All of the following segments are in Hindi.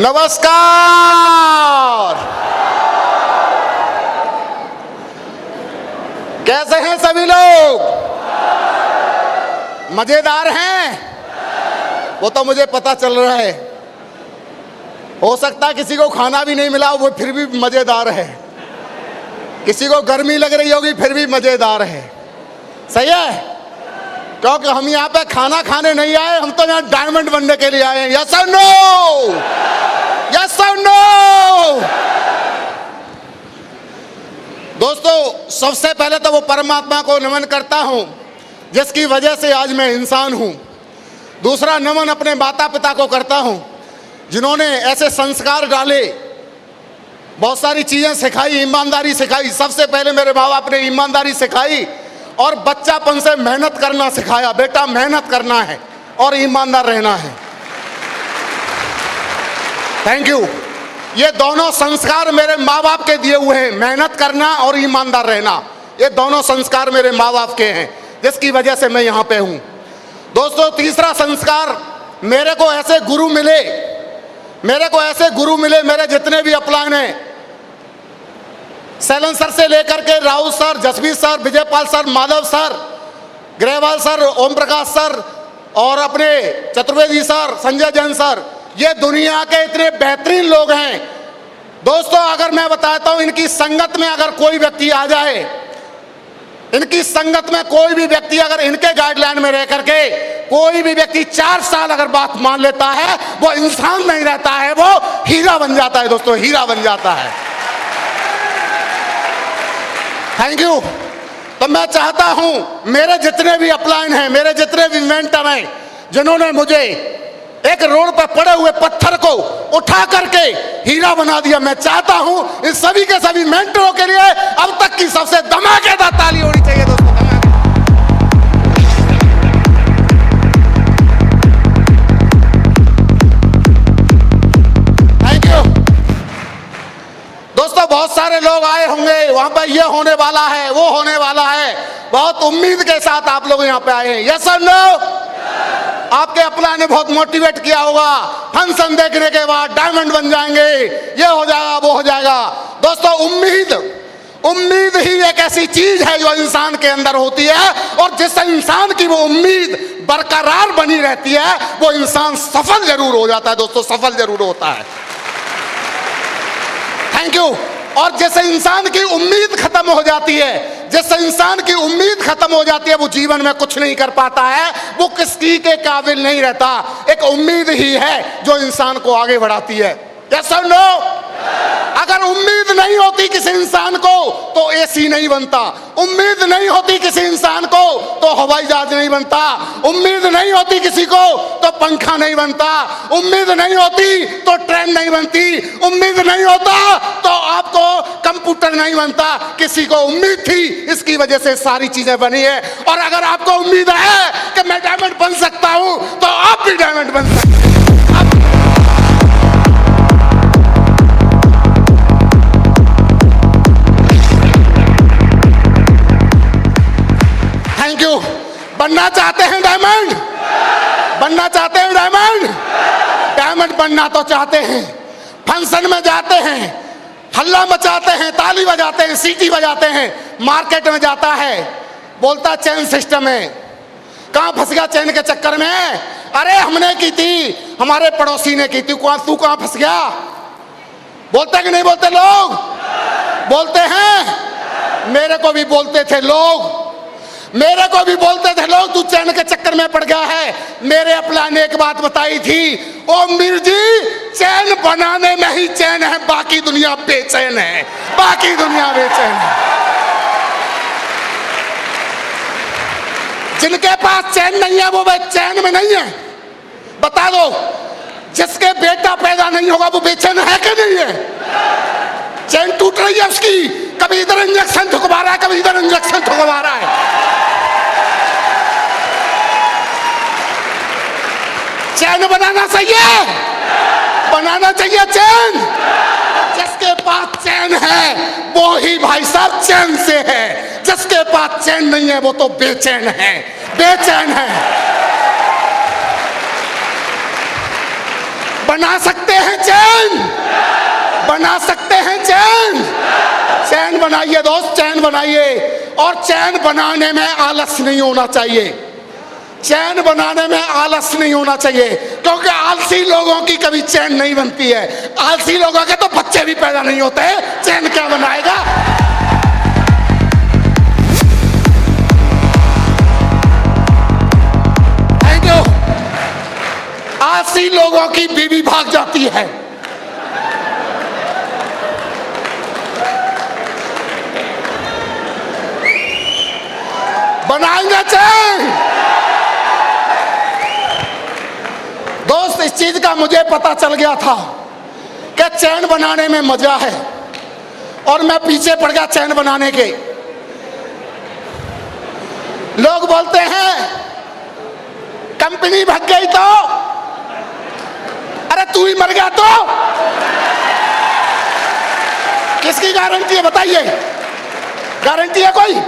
नमस्कार। कैसे हैं सभी लोग? मजेदार हैं? वो तो मुझे पता चल रहा है। हो सकता है किसी को खाना भी नहीं मिला वो फिर भी मजेदार है, किसी को गर्मी लग रही होगी फिर भी मजेदार है। सही है, क्योंकि हम यहाँ पे खाना खाने नहीं आए, हम तो यहाँ डायमंड बनने के लिए आए हैं। यस और नो? यस और नो? दोस्तों, सबसे पहले तो वो परमात्मा को नमन करता हूं जिसकी वजह से आज मैं इंसान हूं। दूसरा नमन अपने माता पिता को करता हूं जिन्होंने ऐसे संस्कार डाले, बहुत सारी चीजें सिखाई, ईमानदारी सिखाई। सबसे पहले मेरे माँ बाप ने ईमानदारी सिखाई और बच्चापन से मेहनत करना सिखाया। बेटा मेहनत करना है और ईमानदार रहना है। Thank you. ये दोनों संस्कार मेरे माँ बाप के दिए हुए हैं, मेहनत करना और ईमानदार रहना। ये दोनों संस्कार मेरे माँ बाप के हैं जिसकी वजह से मैं यहाँ पे हूँ। दोस्तों, तीसरा संस्कार, मेरे को ऐसे गुरु मिले, मेरे जितने भी अपलाइन हैं, सैलन सर से लेकर के Raut sir, Jasveer sir, Vijaypal sir, Madhav sir, Grewal sir, Om Prakash sir और अपने चतुर्वेदी सर, संजय जैन सर, ये दुनिया के इतने बेहतरीन लोग हैं। दोस्तों, अगर मैं बताता हूं, इनकी संगत में अगर कोई व्यक्ति आ जाए, इनकी संगत में कोई भी व्यक्ति अगर इनके गाइडलाइन में रह करके कोई भी व्यक्ति 4 साल अगर बात मान लेता है, वो इंसान नहीं रहता है, वो हीरा बन जाता है। दोस्तों, हीरा बन जाता है। Thank you. तो मैं चाहता हूं मेरे जितने भी अपलाइन हैं, मेरे जितने भी मेंटर हैं, जिन्होंने मुझे एक रोड पर पड़े हुए पत्थर को उठा करके हीरा बना दिया, मैं चाहता हूं इन सभी के सभी मेंटरों के लिए अब तक की सबसे धमाकेदार ताली होनी चाहिए। दोस्तों, थैंक यू। दोस्तों, बहुत सारे लोग आए होंगे, वहां पर ये होने वाला है, वो होने वाला है, बहुत उम्मीद के साथ आप लोग यहाँ पे आए हैं। यस और नो? आपके अपना ने बहुत मोटिवेट किया होगा, फंक्शन देखने के बाद डायमंड बन जाएंगे, ये हो जाएगा, वो हो जाएगा। दोस्तों, उम्मीद ही एक ऐसी चीज है जो इंसान के अंदर होती है, और जिस इंसान की वो उम्मीद बरकरार बनी रहती है वो इंसान सफल जरूर हो जाता है। दोस्तों, सफल जरूर होता है। Thank you. और जैसे इंसान की उम्मीद खत्म हो जाती है, जैसे इंसान की उम्मीद खत्म हो जाती है, वो जीवन में कुछ नहीं कर पाता है, वो किसी के काबिल नहीं रहता। एक उम्मीद ही है जो इंसान को आगे बढ़ाती है। यस और नो? अगर उम्मीद नहीं होती किसी इंसान को तो एसी नहीं बनता, उम्मीद नहीं होती किसी इंसान को तो हवाई जहाज नहीं बनता, उम्मीद नहीं होती किसी को तो पंखा नहीं बनता, उम्मीद नहीं होती तो ट्रेन नहीं बनती, उम्मीद नहीं होता तो आपको कंप्यूटर नहीं बनता। किसी को उम्मीद थी, इसकी वजह से सारी चीजें बनी है। और अगर आपको उम्मीद है कि मैं डायमंड बन सकता हूं तो आप भी डायमंड बन सकते हैं। Thank you. बनना चाहते हैं डायमंड? बनना चाहते हैं डायमंड? डायमंड बनना तो चाहते हैं, फंक्शन में जाते हैं, हल्ला मचाते हैं, ताली बजाते हैं, सीटी बजाते हैं, मार्केट में जाता है, बोलता चेन सिस्टम है। कहां फंस गया चेन के चक्कर में? अरे हमने की थी, हमारे पड़ोसी ने की थी, तू कहां फंस गया? बोलते कि नहीं बोलते लोग? बोलते हैं। मेरे को भी बोलते थे लोग, मेरे को भी बोलते थे लोग, तू चैन के चक्कर में पड़ गया है। मेरे अपना ने एक बात बताई थी, ओ मीर जी, चैन बनाने में ही चैन है, बाकी दुनिया बेचैन है, बाकी दुनिया बेचैन है। जिनके पास चैन नहीं है वो चैन में नहीं है। बता दो, जिसके बेटा पैदा नहीं होगा वो बेचैन है कि नहीं है? चैन टूट रही है उसकी, कभी इधर इंजेक्शन ठुकवा रहा है, कभी इधर इंजेक्शन ठुकवा रहा है। चैन बनाना चाहिए, बनाना चाहिए चैन। जिसके पास चैन है वो ही भाई साहब चैन से है, जिसके पास चैन नहीं है वो तो बेचैन है, बेचैन है। बना सकते हैं चैन, बना सकते हैं चैन। चैन बनाइए दोस्त, चैन बनाइए। और चैन बनाने में आलस नहीं होना चाहिए, चैन बनाने में आलस नहीं होना चाहिए, क्योंकि आलसी लोगों की कभी चैन नहीं बनती है। आलसी लोगों के तो बच्चे भी पैदा नहीं होते, चैन क्या बनाएगा। Thank you. आलसी लोगों की बीवी भाग जाती है। बनाएंगे चैन। दोस्त, इस चीज का मुझे पता चल गया था कि चैन बनाने में मजा है, और मैं पीछे पड़ गया चैन बनाने के। लोग बोलते हैं कंपनी भाग गई तो, अरे तू ही मर गया तो किसकी गारंटी है बताइए? गारंटी है कोई?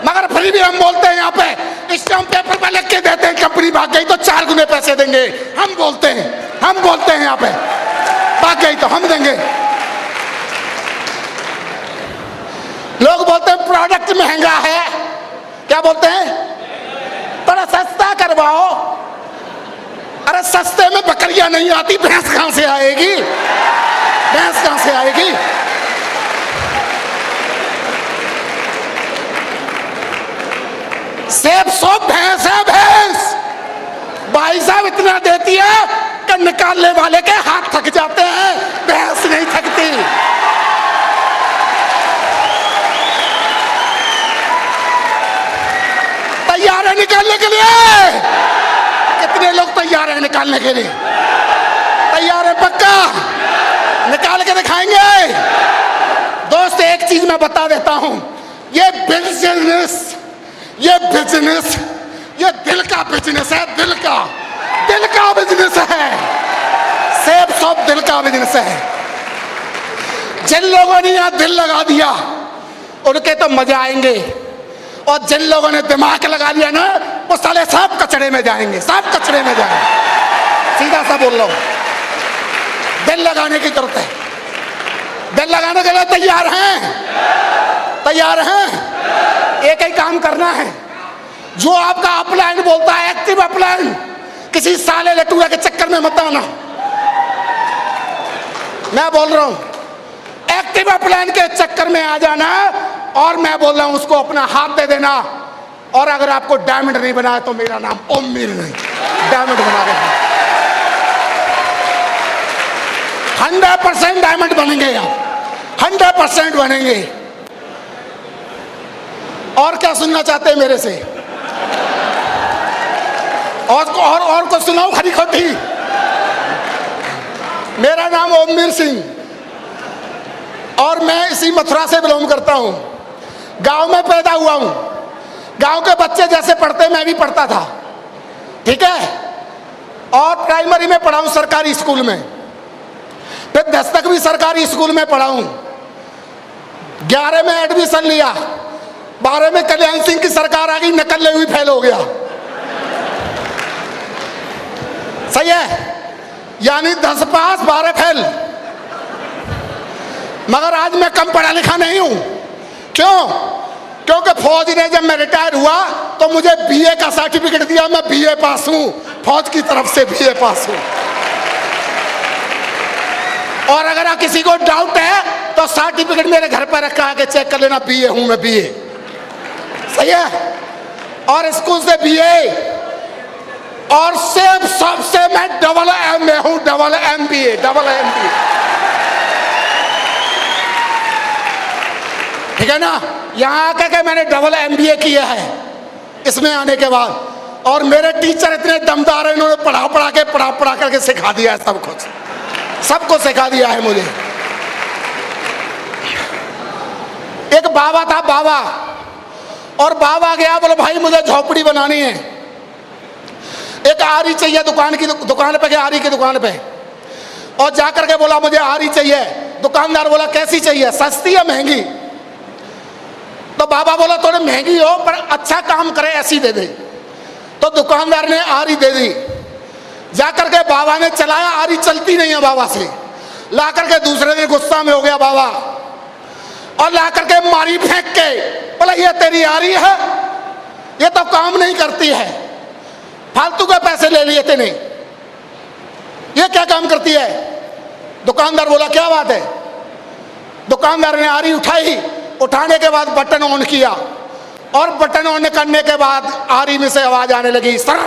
मगर फिर भी हम बोलते हैं यहाँ पे स्टाम्प पेपर पे लिख के देते हैं कंपनी भाग गई तो 4 गुने पैसे देंगे। हम बोलते हैं यहाँ पे भाग गई तो हम देंगे। लोग बोलते हैं प्रोडक्ट महंगा है, क्या बोलते हैं? थोड़ा सस्ता करवाओ। अरे सस्ते में बकरियां नहीं आती, भैंस कहां से आएगी? भैंस कहां से आएगी? सेब 100 भैंस है, भैंस भाई साहब इतना देती है कि निकालने वाले के हाथ थक जाते हैं, भैंस नहीं थकती। तैयार है निकालने के लिए? कितने लोग तैयार हैं निकालने के लिए? तैयार है पक्का? निकाल के दिखाएंगे। दोस्त, एक चीज मैं बता देता हूं, ये बिजनेस ये दिल का बिजनेस है, दिल का बिजनेस है। सेब सब दिल का बिजनेस है। जिन लोगों ने यहां दिल लगा दिया उनके तो मजा आएंगे, और जिन लोगों ने दिमाग लगा लिया ना, वो साले सब कचड़े में जाएंगे, सब कचड़े में जाएंगे। सीधा सा बोल रहा हूं, दिल लगाने की जरूरत है। दिल लगाने के लिए तैयार हैं? तैयार हैं? एक ही काम करना है, जो आपका अपलाइन बोलता है, एक्टिव अपलाइन, किसी साले लटूरा के चक्कर में मत आना। मैं बोल रहा हूं एक्टिव अपलाइन के चक्कर में आ जाना, और मैं बोल रहा हूं उसको अपना हाथ दे देना। और अगर आपको डायमंड नहीं बनाया तो मेरा नाम ओमवीर नहीं, डायमंड बना देना। 100% डायमंड बनेंगे आप, 100% बनेंगे। और क्या सुनना चाहते हैं मेरे से? और को सुनाओ खरी खोटी? मेरा नाम ओमवीर सिंह, और मैं इसी मथुरा से बिलोंग करता हूं। गांव में पैदा हुआ हूं। गांव के बच्चे जैसे पढ़ते मैं भी पढ़ता था, ठीक है। और प्राइमरी में पढ़ा हूं सरकारी स्कूल में, फिर 10 तक भी सरकारी स्कूल में पढ़ा हूं। 11 में एडमिशन लिया, 12 में कल्याण सिंह की सरकार आ गई, नकल हुई, फेल हो गया। सही है? यानी 10 पास 12 फेल। मगर आज मैं कम पढ़ा लिखा नहीं हूं। क्यों? क्योंकि फौज ने जब मैं रिटायर हुआ तो मुझे बीए का सर्टिफिकेट दिया, मैं बीए पास हूं, फौज की तरफ से बीए पास हूं। और अगर किसी को डाउट है तो सर्टिफिकेट मेरे घर पर रखा है कि चेक कर लेना, बीए हूं मैं, बीए। सही है? और स्कूल से बीए, और सिर्फ सबसे मैं डबल एमए हूं, डबल एमबीए, डबल एमबीए। ठीक है ना? यहां आकर के मैंने डबल एमबीए किया है इसमें आने के बाद। और मेरे टीचर इतने दमदार हैं, इन्होंने पढ़ा करके सिखा दिया है सब कुछ, सबको सिखा दिया है मुझे। एक बाबा था, बाबा, और बाबा गया, बोले भाई मुझे झोपड़ी बनानी है, एक आरी चाहिए। दुकान पे गया, आरी की दुकान पे, और जाकर के बोला मुझे आरी चाहिए। दुकानदार बोला कैसी चाहिए, सस्ती या महंगी? तो बाबा बोला थोड़ी महंगी हो पर अच्छा काम करे ऐसी दे दे। तो दुकानदार ने आरी दे दी। जाकर के बाबा ने चलाया, आरी चलती नहीं है बाबा से। ला करके दूसरे दिन गुस्सा में हो गया बाबा, और ला करके मारी फेंक के, बोला ये तेरी आरी है, ये तो काम नहीं करती है, फालतू के पैसे ले लिए तेने, ये क्या काम करती है। दुकानदार बोला क्या बात है। दुकानदार ने आरी उठाई, उठाने के बाद बटन ऑन किया, और बटन ऑन करने के बाद आरी में से आवाज आने लगी, सर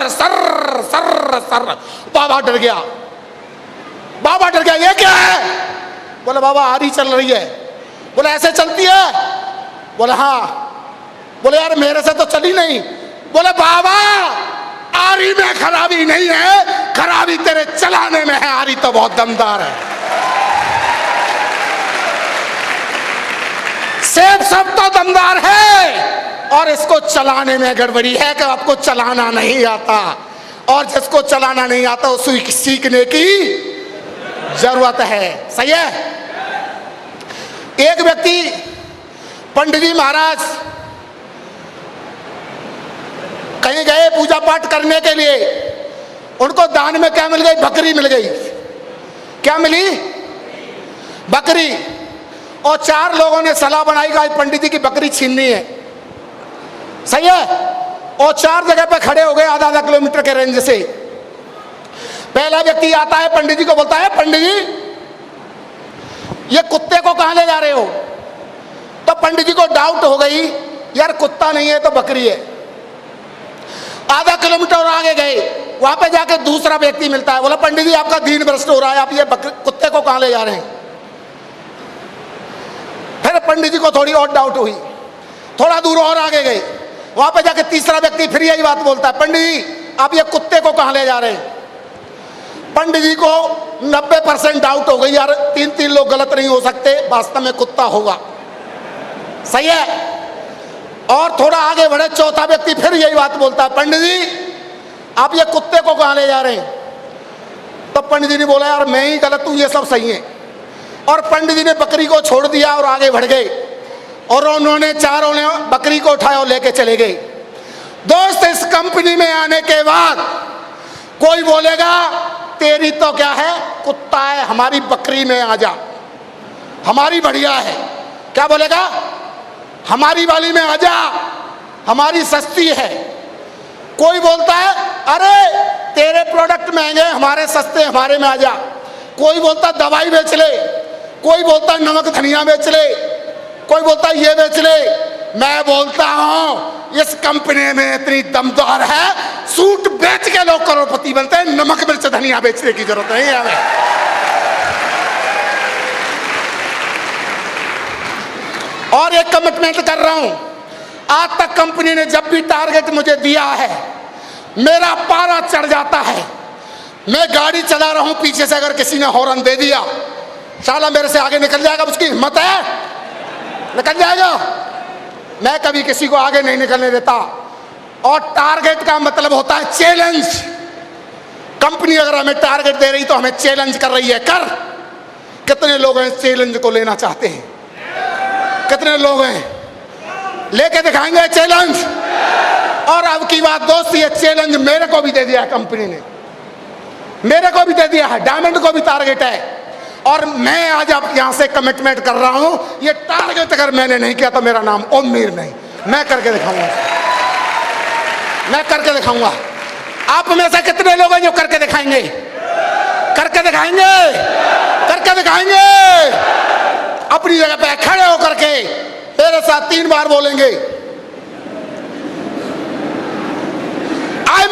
सर सर सर। बाबा डर गया, बाबा डर गया, ये क्या है। बोला बाबा आरी चल रही है। बोला ऐसे चलती है। बोला हाँ। बोले यार मेरे से तो चली नहीं। बोले बाबा आरी में खराबी नहीं है, खराबी तेरे चलाने में है, आरी तो बहुत दमदार है। सेब सब तो दमदार है, और इसको चलाने में गड़बड़ी है कि आपको चलाना नहीं आता, और जिसको चलाना नहीं आता उसको सीखने की जरूरत है। सही है। एक व्यक्ति पंडित जी महाराज कहीं गए पूजा पाठ करने के लिए, उनको दान में क्या मिल गई, बकरी मिल गई। क्या मिली, बकरी। और 4 लोगों ने सलाह बनाई कि पंडित जी की बकरी छीननी है। सही है। और 4 जगह पे खड़े हो गए आधा किलोमीटर के रेंज से। पहला व्यक्ति आता है, पंडित जी को बोलता है पंडित जी ये कुत्ते को कहां ले जा रहे हो। तो पंडित जी को डाउट हो गई, यार कुत्ता नहीं है तो बकरी है। आधा किलोमीटर और आगे गए, वहां पे जाके दूसरा व्यक्ति मिलता है, बोला पंडित जी आपका दीन भ्रष्ट हो रहा है, आप ये कुत्ते को कहां ले जा रहे हैं। फिर पंडित जी को थोड़ी और डाउट हुई, थोड़ा दूर और आगे गए, वहां पे जाके तीसरा व्यक्ति फिर यही बात बोलता है, पंडित जी आप ये कुत्ते को कहां ले जा रहे हैं। पंडित जी को 90% डाउट हो गई, यार 3 लोग गलत नहीं हो सकते, वास्तव में कुत्ता होगा। सही है। और थोड़ा आगे बढ़े, चौथा व्यक्ति फिर यही बात बोलता है, पंडित जी आप ये कुत्ते को कहां ले जा रहे हैं। तो पंडित जी ने बोला यार मैं ही गलत हूं, ये सब सही है। और पंडित जी ने बकरी को छोड़ दिया और आगे बढ़ गए, और उन्होंने चारों ने बकरी को उठाया और लेके चले गए। दोस्त इस कंपनी में आने के बाद कोई बोलेगा तेरी तो क्या है, कुत्ता है, हमारी बकरी में आ जा, हमारी बढ़िया है। क्या बोलेगा, हमारी वाली में आ जा, हमारी सस्ती है। कोई बोलता है अरे तेरे प्रोडक्ट महंगे, हमारे सस्ते, हमारे में आ जा। कोई बोलता दवाई बेच ले, कोई बोलता नमक धनिया बेच ले, कोई बोलता ये बेच ले। मैं बोलता हूं इस कंपनी में इतनी दमदार है, सूट बेच के लोग करोड़पति बनते हैं, नमक मिर्च धनिया बेचने की जरूरत नहीं है हमें। और एक कमिटमेंट कर रहा हूं, आज तक कंपनी ने जब भी टारगेट मुझे दिया है मेरा पारा चढ़ जाता है। मैं गाड़ी चला रहा हूं, पीछे से अगर किसी ने हॉर्न दे दिया, साला मेरे से आगे निकल जाएगा, उसकी हिम्मत है, निकल जाएगा। मैं कभी किसी को आगे नहीं निकलने देता। और टारगेट का मतलब होता है चैलेंज। कंपनी अगर हमें टारगेट दे रही तो हमें चैलेंज कर रही है, कर। कितने लोग हैं चैलेंज को लेना चाहते हैं, कितने लोग हैं लेके दिखाएंगे चैलेंज। और अब की बात दोस्त, ये चैलेंज मेरे को भी दे दिया है कंपनी ने, मेरे को भी दे दिया है, डायमंड को भी टारगेट है। और मैं आज आप यहां से कमिटमेंट कर रहा हूं, ये टारगेट अगर मैंने नहीं किया तो मेरा नाम ओममीर नहीं, मैं करके दिखाऊंगा, मैं करके दिखाऊंगा। आप में से कितने लोग हैं जो करके दिखाएंगे, करके दिखाएंगे, करके दिखाएंगे। अपनी जगह पे खड़े होकर के मेरे साथ 3 बार बोलेंगे, आई